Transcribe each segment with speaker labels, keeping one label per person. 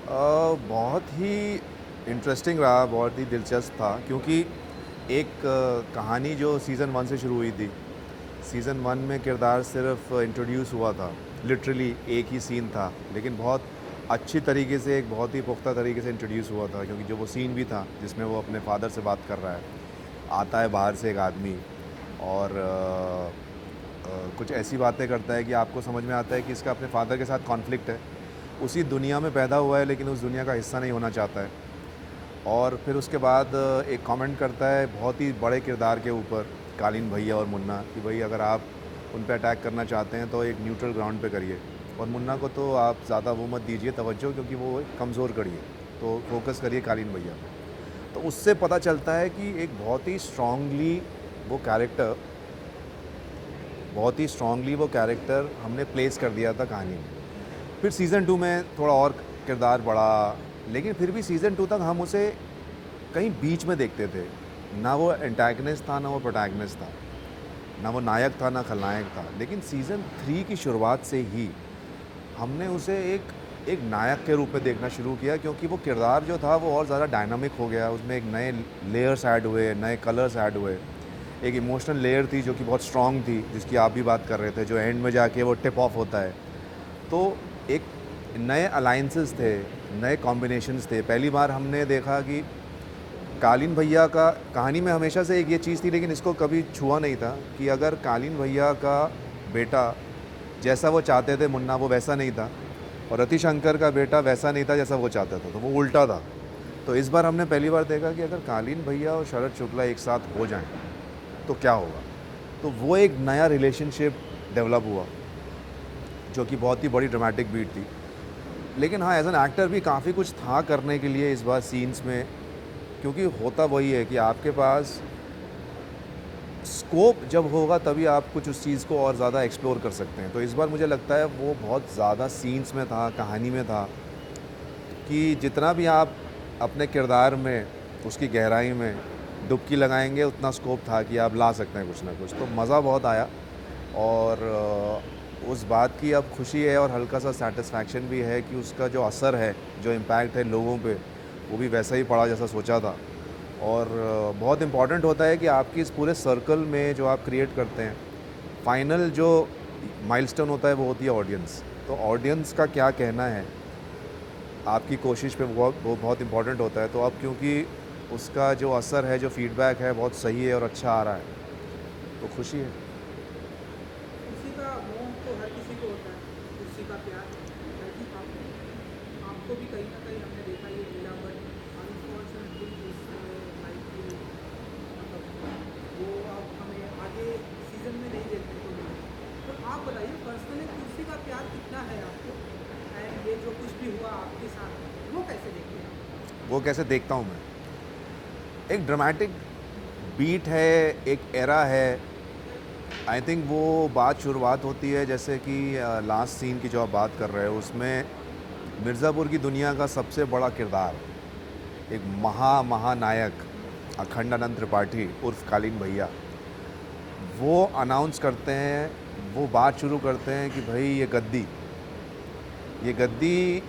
Speaker 1: बहुत ही इंटरेस्टिंग रहा, बहुत ही दिलचस्प था क्योंकि एक कहानी जो सीज़न 1 से शुरू हुई थी। सीज़न 1 में किरदार सिर्फ इंट्रोड्यूस हुआ था, लिटरली एक ही सीन था, लेकिन बहुत अच्छी तरीके से, एक बहुत ही पुख्ता तरीके से इंट्रोड्यूस हुआ था क्योंकि जो वो सीन भी था जिसमें वो अपने फादर से बात कर रहा है, आता है बाहर से एक आदमी और कुछ ऐसी बातें करता है कि आपको समझ में आता है कि इसका अपने फादर के साथ कॉन्फ्लिक्ट है। उसी दुनिया में पैदा हुआ है लेकिन उस दुनिया का हिस्सा नहीं होना चाहता है। और फिर उसके बाद एक कमेंट करता है बहुत ही बड़े किरदार के ऊपर, कालीन भैया और मुन्ना, कि भाई अगर आप उन पे अटैक करना चाहते हैं तो एक न्यूट्रल ग्राउंड पे करिए, और मुन्ना को तो आप ज़्यादा वो मत दीजिए तवज्जो क्योंकि वो एक कमज़ोर कड़ी है, तो फोकस करिए कालीन भैया पे। तो उससे पता चलता है कि एक वो कैरेक्टर बहुत ही स्ट्रांगली वो कैरेक्टर हमने प्लेस कर दिया था कहानी में। फिर सीज़न 2 में थोड़ा और किरदार बढ़ा, लेकिन फिर भी सीज़न 2 तक हम उसे कहीं बीच में देखते थे। ना वो एंटागनिस्ट था, ना वो प्रोटैगनिस्ट था, ना वो नायक था, ना खलनायक था। लेकिन सीज़न 3 की शुरुआत से ही हमने उसे एक नायक के रूप में देखना शुरू किया क्योंकि वो किरदार जो था वो और ज़्यादा डायनामिक हो गया। उसमें एक नए लेयर्स ऐड हुए, नए कलर्स ऐड हुए। एक इमोशनल लेयर थी जो कि बहुत स्ट्रॉन्ग थी, जिसकी आप भी बात कर रहे थे, जो एंड में जाके वो टिप ऑफ होता है। तो एक नए अलाइंसेस थे, नए कॉम्बिनेशंस थे। पहली बार हमने देखा कि कालीन भैया का कहानी में हमेशा से एक ये चीज़ थी, लेकिन इसको कभी छुआ नहीं था कि अगर कालीन भैया का बेटा जैसा वो चाहते थे मुन्ना, वो वैसा नहीं था, और रतिशंकर का बेटा वैसा नहीं था जैसा वो चाहता था, तो वो उल्टा था। तो इस बार हमने पहली बार देखा कि अगर कालीन भैया और शरद शुक्ला एक साथ हो जाएं तो क्या होगा। तो वो एक नया रिलेशनशिप डेवलप हुआ जो कि बहुत ही बड़ी ड्रामेटिक बीट थी। लेकिन हाँ, एज एन एक्टर भी काफ़ी कुछ था करने के लिए इस बार सीन्स में, क्योंकि होता वही है कि आपके पास स्कोप जब होगा तभी आप कुछ उस चीज़ को और ज़्यादा एक्सप्लोर कर सकते हैं। तो इस बार मुझे लगता है वो बहुत ज़्यादा सीन्स में था, कहानी में था, कि जितना भी आप अपने किरदार में, उसकी गहराई में डुबकी लगाएंगे, उतना स्कोप था कि आप ला सकते हैं कुछ ना कुछ। तो मज़ा बहुत आया, और उस बात की अब खुशी है और हल्का सा सेटिस्फैक्शन भी है कि उसका जो असर है, जो इम्पैक्ट है लोगों पे, वो भी वैसा ही पड़ा जैसा सोचा था। और बहुत इम्पॉर्टेंट होता है कि आपकी इस पूरे सर्कल में जो आप क्रिएट करते हैं, फाइनल जो माइलस्टोन होता है वो होती है ऑडियंस। तो ऑडियंस का क्या कहना है आपकी कोशिश पे, वो बहुत इम्पॉर्टेंट होता है। तो अब क्योंकि उसका जो असर है, जो फीडबैक है, बहुत सही है और अच्छा आ रहा है, तो खुशी है।
Speaker 2: कुर्सी का मोह तो हर किसी को होता है, कुर्सी का प्यार। बाकी आपको भी कहीं ना कहीं हमने देखा ये मिला, बट अनफॉर्चुनेटली इस लाइफ की मतलब वो अब हमें आगे सीजन में नहीं देखने को मिला। तो आप बताइए पर्सनली कुर्सी का प्यार कितना है आपको, एंड ये जो कुछ भी हुआ आपके साथ वो कैसे देखते हैं आप?
Speaker 1: वो कैसे देखता हूँ मैं, एक ड्रामेटिक बीट है, एक एरा है। आई थिंक वो बात शुरुआत होती है जैसे कि लास्ट सीन की जो आप बात कर रहे हो, उसमें मिर्ज़ापुर की दुनिया का सबसे बड़ा किरदार, एक महानायक अखंडानंद त्रिपाठी उर्फ कालीन भैया, वो अनाउंस करते हैं, वो बात शुरू करते हैं कि भाई ये गद्दी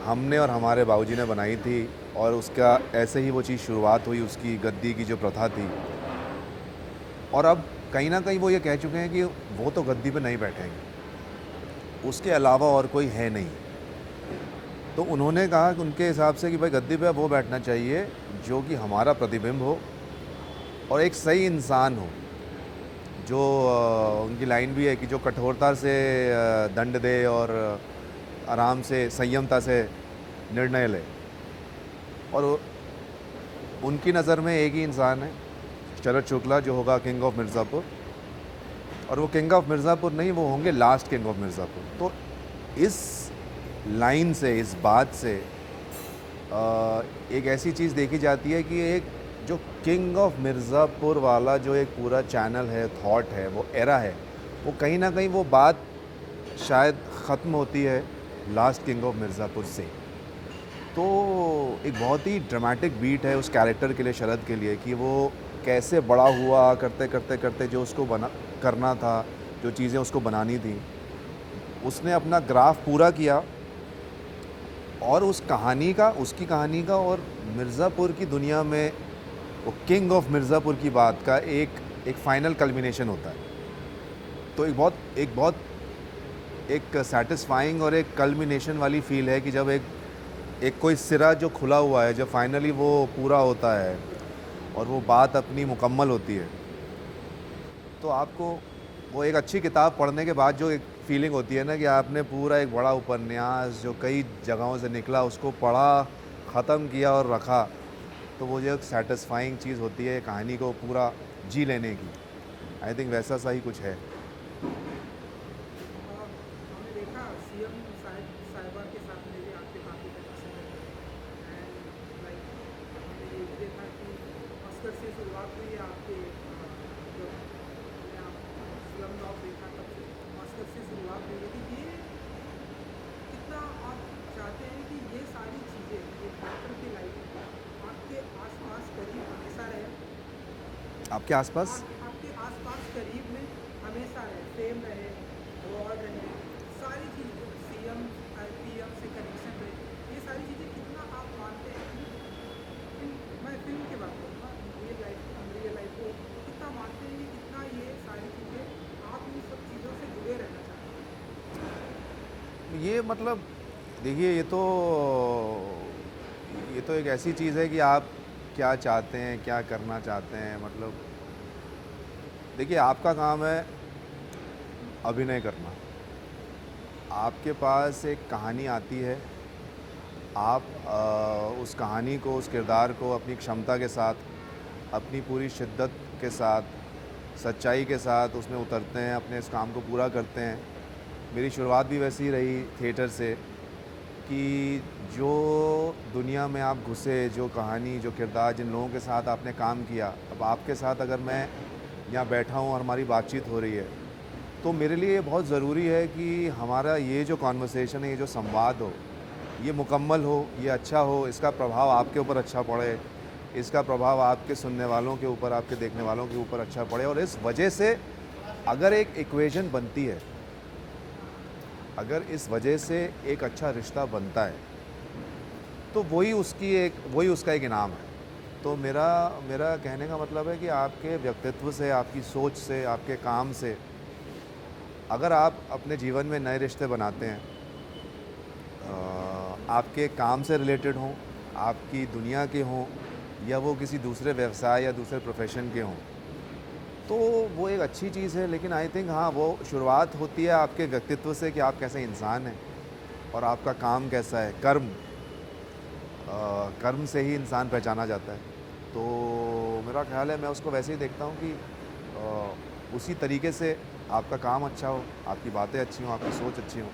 Speaker 1: हमने और हमारे बाबूजी ने बनाई थी, और उसका ऐसे ही वो चीज़ शुरुआत हुई, उसकी गद्दी की जो प्रथा थी। और अब कहीं ना कहीं वो ये कह चुके हैं कि वो तो गद्दी पे नहीं बैठेंगे, उसके अलावा और कोई है नहीं। तो उन्होंने कहा कि उनके हिसाब से कि भाई गद्दी पे वो बैठना चाहिए जो कि हमारा प्रतिबिंब हो और एक सही इंसान हो, जो उनकी लाइन भी है कि जो कठोरता से दंड दे और आराम से संयमता से निर्णय ले। और उनकी नज़र में एक ही इंसान है, शरद शुक्ला, जो होगा किंग ऑफ मिर्ज़ापुर। और वो किंग ऑफ मिर्ज़ापुर नहीं, वो होंगे लास्ट किंग ऑफ मिर्ज़ापुर। तो इस लाइन से, इस बात से एक ऐसी चीज़ देखी जाती है कि एक जो किंग ऑफ मिर्ज़ापुर वाला जो एक पूरा चैनल है, थॉट है, वो एरा है, वो कहीं ना कहीं वो बात शायद ख़त्म होती है लास्ट किंग ऑफ मिर्ज़ापुर से। तो एक बहुत ही ड्रामेटिक बीट है उस कैरेक्टर के लिए, शरद के लिए, कि वो कैसे बड़ा हुआ, करते करते करते जो उसको करना था, जो चीज़ें उसको बनानी थी, उसने अपना ग्राफ पूरा किया। और उसकी कहानी का और मिर्ज़ापुर की दुनिया में वो किंग ऑफ मिर्ज़ापुर की बात का एक फ़ाइनल कल्मिनेशन होता है। तो एक सैटिस्फाइंग और एक कल्मिनेशन वाली फ़ील है कि जब एक कोई सिरा जो खुला हुआ है, जब फाइनली वो पूरा होता है और वो बात अपनी मुकम्मल होती है, तो आपको वो एक अच्छी किताब पढ़ने के बाद जो एक फीलिंग होती है ना कि आपने पूरा एक बड़ा उपन्यास जो कई जगहों से निकला उसको पढ़ा, ख़त्म किया और रखा, तो वो जो एक सैटिस्फाइंग चीज़ होती है कहानी को पूरा जी लेने की। आई थिंक वैसा सा ही कुछ है।
Speaker 2: हमने देखा सीएम साहिबा के साथ में भी आपके काफ़ी कनेक्शन है एंड लाइक हमने ये भी देखा कि ऑस्कर से शुरुआत हुई है आपके जब हमने आप स्लम डॉग देखा तब से ऑस्कर से शुरुआत हुई है कि ये कितना आप चाहते हैं कि ये सारी चीज़ें एक डॉक्टर की लाइफ आपके आसपास करीब हमेशा रहे,
Speaker 1: आपके आसपास
Speaker 2: आपके आसपास करीब में हमेशा रहे, फेम रहे, अवार्ड रहे, सारी चीज़ें सीएम पीएम से कनेक्शन रहे, ये सारी चीज़ें कितना आप मानते हैं कि मैं फिल्म की बात करूँगा, रियल लाइफ को कितना मानते हैं कि कितना ये सारी चीज़ें आप इन सब चीज़ों से जुड़े रहना चाहते हैं?
Speaker 1: ये मतलब देखिए ये तो एक ऐसी चीज़ है कि आप क्या चाहते हैं, क्या करना चाहते हैं। मतलब देखिए आपका काम है अभिनय करना। आपके पास एक कहानी आती है, आप उस कहानी को, उस किरदार को अपनी क्षमता के साथ, अपनी पूरी शिद्दत के साथ, सच्चाई के साथ उसमें उतरते हैं, अपने इस काम को पूरा करते हैं। मेरी शुरुआत भी वैसी ही रही थिएटर से कि जो दुनिया में आप घुसे, जो कहानी, जो किरदार, जिन लोगों के साथ आपने काम किया, अब आपके साथ अगर मैं यहाँ बैठा हूँ और हमारी बातचीत हो रही है, तो मेरे लिए ये बहुत ज़रूरी है कि हमारा ये जो कॉन्वर्सेशन है, ये जो संवाद हो, ये मुकम्मल हो, ये अच्छा हो, इसका प्रभाव आपके ऊपर अच्छा पड़े, इसका प्रभाव आपके सुनने वालों के ऊपर, आपके देखने वालों के ऊपर अच्छा पड़े। और इस वजह से अगर एक इक्वेशन बनती है, अगर इस वजह से एक अच्छा रिश्ता बनता है, तो वही उसका एक इनाम है। तो मेरा कहने का मतलब है कि आपके व्यक्तित्व से, आपकी सोच से, आपके काम से अगर आप अपने जीवन में नए रिश्ते बनाते हैं, आपके काम से रिलेटेड हों, आपकी दुनिया के हों, या वो किसी दूसरे व्यवसाय या दूसरे प्रोफेशन के हों, तो वो एक अच्छी चीज़ है। लेकिन आई थिंक हाँ, वो शुरुआत होती है आपके व्यक्तित्व से कि आप कैसे इंसान हैं और आपका काम कैसा है। कर्म से ही इंसान पहचाना जाता है। तो मेरा ख़्याल है मैं उसको वैसे ही देखता हूँ कि उसी तरीके से आपका काम अच्छा हो, आपकी बातें अच्छी हों, आपकी सोच अच्छी हो,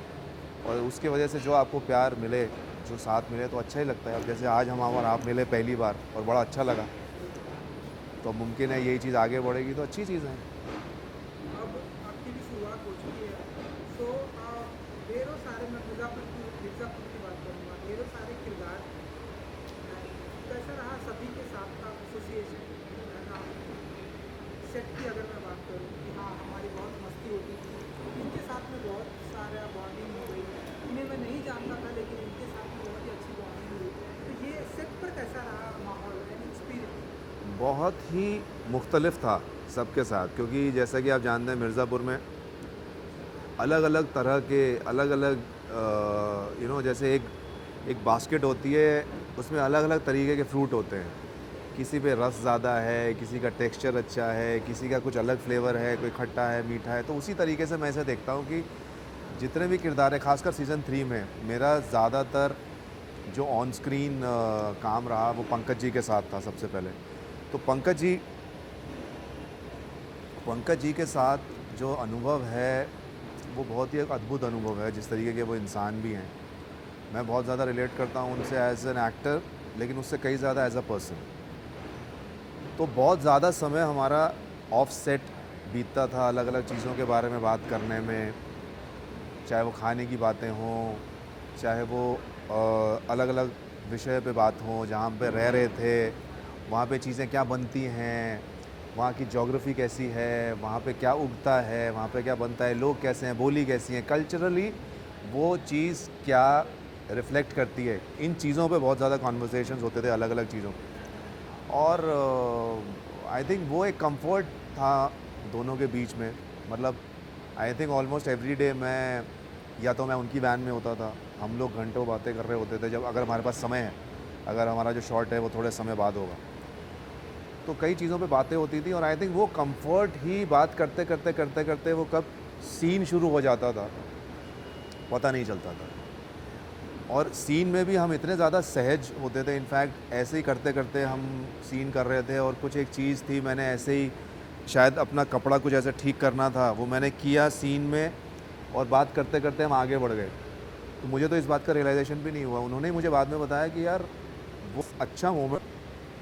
Speaker 1: और उसकी वजह से जो आपको प्यार मिले, जो साथ मिले, तो अच्छा ही लगता है। अब जैसे आज हम और आप मिले पहली बार और बड़ा अच्छा लगा, तो मुमकिन है यही चीज़ आगे बढ़ेगी, तो अच्छी चीज़ है।
Speaker 2: अब आपकी भी शुरुआत हो चुकी है, सो ढेरों सारे, मैं मिर्ज़ापुर की बात करूँगा, ढेरों सारे किरदार, कैसा रहा सभी के साथ का एसोसिएशन रहना? सेट की अगर मैं बात करूँ कि हाँ हमारी बहुत मस्ती होती थी, इनके साथ में बहुत सारा बॉन्डिंग हो गई, इन्हें मैं नहीं जानता था लेकिन इनके साथ में बहुत ही अच्छी बॉन्डिंग हुई, तो ये सेट पर कैसा रहा माहौल एंड एक्सपीरियंस?
Speaker 1: बहुत ही मुख्तलिफ था सबके साथ, क्योंकि जैसा कि आप जानते हैं मिर्ज़ापुर में अलग अलग तरह के अलग अलग जैसे एक बास्केट होती है, उसमें अलग अलग तरीके के फ्रूट होते हैं। किसी पे रस ज़्यादा है, किसी का टेक्सचर अच्छा है, किसी का कुछ अलग फ्लेवर है, कोई खट्टा है, मीठा है। तो उसी तरीके से मैं इसे देखता हूँ कि जितने भी किरदार हैं, खासकर सीज़न 3 में मेरा ज़्यादातर जो ऑन स्क्रीन काम रहा वो पंकज जी के साथ था सबसे पहले। तो पंकज जी के साथ जो अनुभव है वो बहुत ही एक अद्भुत अनुभव है। जिस तरीके के वो इंसान भी हैं, मैं बहुत ज़्यादा रिलेट करता हूँ उनसे एज एन एक्टर, लेकिन उससे कई ज़्यादा एज अ पर्सन। तो बहुत ज़्यादा समय हमारा ऑफ सेट बीतता था अलग अलग चीज़ों के बारे में बात करने में, चाहे वो खाने की बातें हों, चाहे वो अलग अलग विषय पे बात हो, जहाँ पे रह रहे थे वहाँ पे चीज़ें क्या बनती हैं, वहाँ की ज्योग्राफी कैसी है, वहाँ पे क्या उगता है, वहाँ पे क्या बनता है, लोग कैसे हैं, बोली कैसी है, कल्चरली वो चीज़ क्या रिफ्लेक्ट करती है। इन चीज़ों पे बहुत ज़्यादा कॉन्वर्सेशंस होते थे, अलग अलग चीज़ों, और आई थिंक वो एक कंफर्ट था दोनों के बीच में। मतलब I think almost every day मैं या तो मैं उनकी वैन में होता था, हम लोग घंटों बातें कर रहे होते थे, जब अगर हमारे पास समय है, अगर हमारा जो शॉट है वो थोड़े समय बाद होगा, तो कई चीज़ों पे बातें होती थी। और आई थिंक वो कंफर्ट ही बात करते करते करते करते वो कब सीन शुरू हो जाता था पता नहीं चलता था। और सीन में भी हम इतने ज़्यादा सहज होते थे, इनफैक्ट ऐसे ही करते करते हम सीन कर रहे थे, और कुछ एक चीज़ थी, मैंने ऐसे ही शायद अपना कपड़ा कुछ ऐसे ठीक करना था, वो मैंने किया सीन में, और बात करते करते हम आगे बढ़ गए। तो मुझे तो इस बात का रियलाइजेशन भी नहीं हुआ, उन्होंने ही मुझे बाद में बताया कि यार वो अच्छा मोमेंट,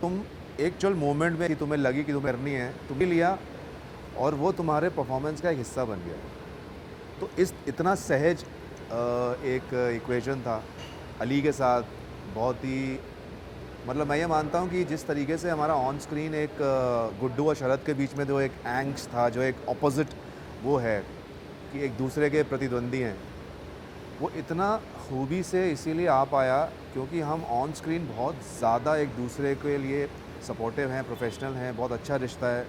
Speaker 1: तुम एक्चुअल मोमेंट में कि तुम्हें लगी कि तुम्हें करनी है, तुमने लिया, और वो तुम्हारे परफॉर्मेंस का एक हिस्सा बन गया। तो इस इतना सहज एक इक्वेशन था अली के साथ, बहुत ही, मतलब मैं ये मानता हूँ कि जिस तरीके से हमारा ऑन स्क्रीन एक गुड्डू और शरद के बीच में जो एक एंग्स था, जो एक ऑपोजिट वो है कि एक दूसरे के प्रतिद्वंदी हैं, वो इतना खूबी से इसीलिए आ पाया क्योंकि हम ऑन स्क्रीन बहुत ज़्यादा एक दूसरे के लिए सपोर्टिव हैं, प्रोफेशनल हैं, बहुत अच्छा रिश्ता है,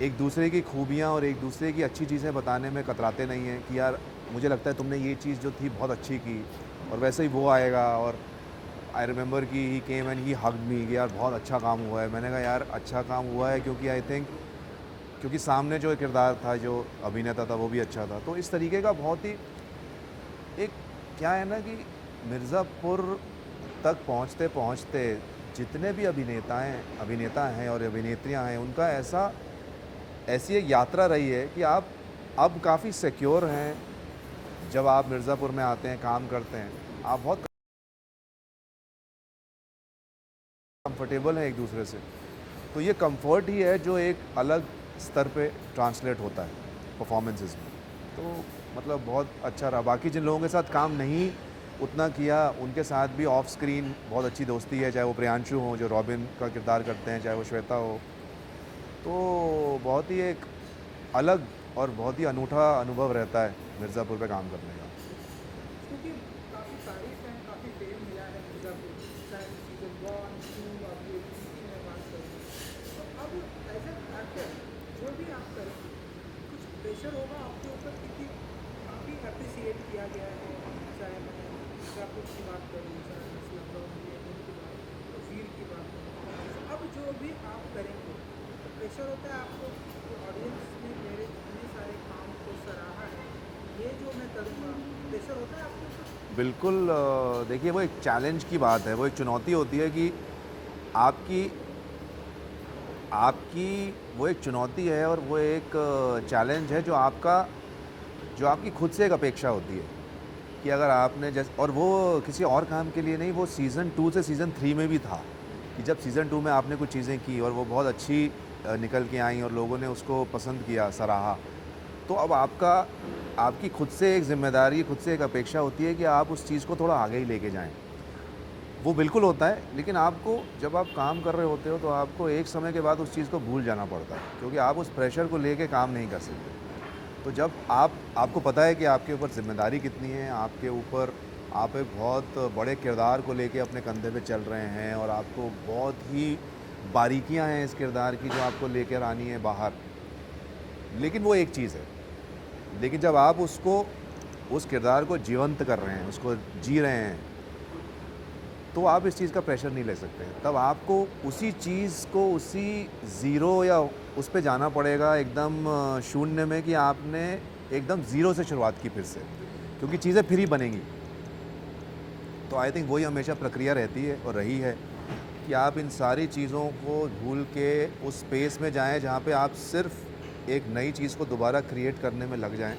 Speaker 1: एक दूसरे की खूबियाँ और एक दूसरे की अच्छी चीज़ें बताने में कतराते नहीं हैं कि यार मुझे लगता है तुमने ये चीज़ जो थी बहुत अच्छी की, और वैसे ही वो आएगा। और आई रिमेंबर कि ही केम एंड ही हग्ड मी कि यार बहुत अच्छा काम हुआ है। मैंने कहा यार अच्छा काम हुआ है क्योंकि आई थिंक क्योंकि सामने जो किरदार था, जो अभिनेता था, वो भी अच्छा था। तो इस तरीके का बहुत ही एक, क्या है ना कि मिर्ज़ापुर तक पहुँचते पहुँचते जितने भी अभिनेता हैं और अभिनेत्रियाँ हैं, उनका ऐसी एक यात्रा रही है कि आप अब काफ़ी सिक्योर हैं। जब आप मिर्ज़ापुर में आते हैं, काम करते हैं, आप बहुत कंफर्टेबल हैं एक दूसरे से। तो ये कंफर्ट ही है जो एक अलग स्तर पे ट्रांसलेट होता है परफॉर्मेंसेस में। तो मतलब बहुत अच्छा रहा। बाकी जिन लोगों के साथ काम नहीं उतना किया, उनके साथ भी ऑफ स्क्रीन बहुत अच्छी दोस्ती है, चाहे वो प्रियांशु हो जो रॉबिन का किरदार करते हैं, चाहे वो श्वेता हो। तो बहुत ही एक अलग और बहुत ही अनूठा अनुभव रहता है मिर्ज़ापुर पे काम करने का।
Speaker 2: क्योंकि काफ़ी तारीफ है, काफ़ी फेम मिला है मिर्ज़ापुर, चाहे सीजन 1, 2, आप ये की मैं बात करूँ। तो अब एज एन एक्टर जो भी आप करेंगे, कुछ प्रेशर होगा आपके ऊपर क्योंकि काफ़ी अप्रिसिएट किया गया है, चाहे मैं मिर्ज़ापुर की बात करूँ, चाहे मैं स्लमडॉग मिलियनेयर की बात करूँ, वीर की बात करूँ। तो अब जो भी आप करेंगे तो प्रेशर होता है आपको कि ऑडियंस ने मेरे इतने सारे काम को सराहा है, ये जो मैं करूँगा, प्रेशर होता है आपके ऊपर?
Speaker 1: बिल्कुल। देखिए वो एक चैलेंज की बात है, वो एक चुनौती होती है कि आपकी आपकी वो एक चुनौती है, और वो एक चैलेंज है जो आपकी खुद से एक अपेक्षा होती है कि अगर आपने जैसे, और वो किसी और काम के लिए नहीं, वो सीज़न 2 से सीज़न 3 में भी था कि जब सीज़न 2 में आपने कुछ चीज़ें की और वो बहुत अच्छी निकल के आई और लोगों ने उसको पसंद किया, सराहा, तो अब आपकी खुद से एक ज़िम्मेदारी, खुद से एक अपेक्षा होती है कि आप उस चीज़ को थोड़ा आगे ही लेके जाएँ। वो बिल्कुल होता है, लेकिन आपको जब आप काम कर रहे होते हो तो आपको एक समय के बाद उस चीज़ को भूल जाना पड़ता है, क्योंकि आप उस प्रेशर को लेके काम नहीं कर सकते। तो जब आपको पता है कि आपके ऊपर ज़िम्मेदारी कितनी है, आपके ऊपर आप एक बहुत बड़े किरदार को लेके अपने कंधे पे चल रहे हैं, और आपको बहुत ही बारीकियां हैं इस किरदार की जो आपको लेकर आनी है बाहर। लेकिन वो एक चीज़ है, लेकिन जब आप उस किरदार को जीवंत कर रहे हैं, उसको जी रहे हैं, तो आप इस चीज़ का प्रेशर नहीं ले सकते। तब आपको उसी चीज़ को, उसी ज़ीरो या उस पे जाना पड़ेगा एकदम शून्य में, कि आपने एकदम ज़ीरो से शुरुआत की फिर से, क्योंकि चीज़ें फिर ही बनेंगी। तो आई थिंक वही हमेशा प्रक्रिया रहती है और रही है कि आप इन सारी चीज़ों को भूल के उस स्पेस में जाएँ जहाँ पे आप सिर्फ एक नई चीज़ को दोबारा क्रिएट करने में लग जाएँ।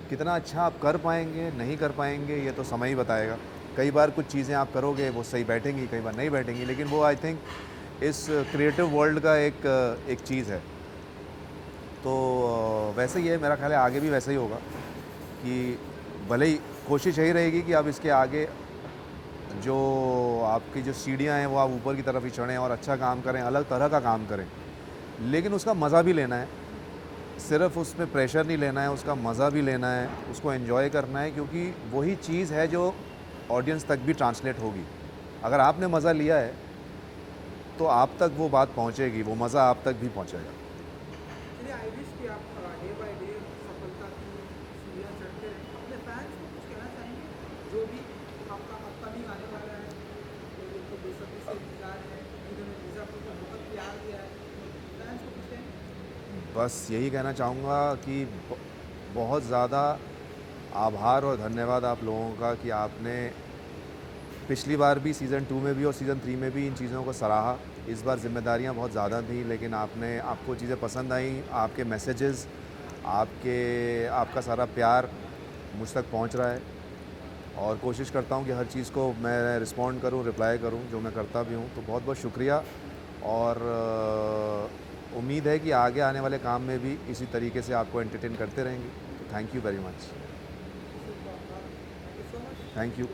Speaker 1: कितना अच्छा आप कर पाएँगे, नहीं कर पाएँगे, ये तो समय ही बताएगा। कई बार कुछ चीज़ें आप करोगे वो सही बैठेंगी, कई बार नहीं बैठेंगी, लेकिन वो आई थिंक इस क्रिएटिव वर्ल्ड का एक चीज़ है। तो वैसे ही है, मेरा ख़्याल है आगे भी वैसे ही होगा कि भले ही कोशिश यही रहेगी कि आप इसके आगे जो आपकी जो सीढ़ियाँ हैं वो आप ऊपर की तरफ ही चढ़ें और अच्छा काम करें, अलग तरह का काम करें, लेकिन उसका मज़ा भी लेना है। सिर्फ़ उसमें प्रेशर नहीं लेना है, उसका मज़ा भी लेना है, उसको एन्जॉय करना है, क्योंकि वही चीज़ है जो ऑडियंस तक भी ट्रांसलेट होगी। अगर आपने मज़ा लिया है तो आप तक वो बात पहुंचेगी, वो मज़ा आप तक भी पहुंचेगा।
Speaker 2: चलिए आई विश कि आप डे बाय डे सफलता की सीढ़ियाँ चढ़ते रहें। अपने फैंस को कुछ कहना चाहेंगे जो भी आपका अपकमिंग आने वाला है, लोगों को बेसब्री से इंतजार है, जिन्होंने मिर्ज़ापुर को बहुत प्यार दिया है, फैंस को कुछ कहेंगे?
Speaker 1: बस यही कहना चाहूँगा कि बहुत ज़्यादा आभार और धन्यवाद आप लोगों का कि आपने पिछली बार भी सीज़न 2 में भी और सीज़न 3 में भी इन चीज़ों को सराहा। इस बार ज़िम्मेदारियाँ बहुत ज़्यादा थी, लेकिन आपको चीज़ें पसंद आईं, आपके मैसेजेस, आपका सारा प्यार मुझ तक पहुंच रहा है और कोशिश करता हूं कि हर चीज़ को मैं रिस्पॉन्ड करूं, रिप्लाई करूं, जो मैं करता भी हूं। तो बहुत बहुत शुक्रिया और उम्मीद है कि आगे आने वाले काम में भी इसी तरीके से आपको एंटरटेन करते रहेंगे। तो thank you very much.
Speaker 2: Thank you so much.
Speaker 1: Thank you.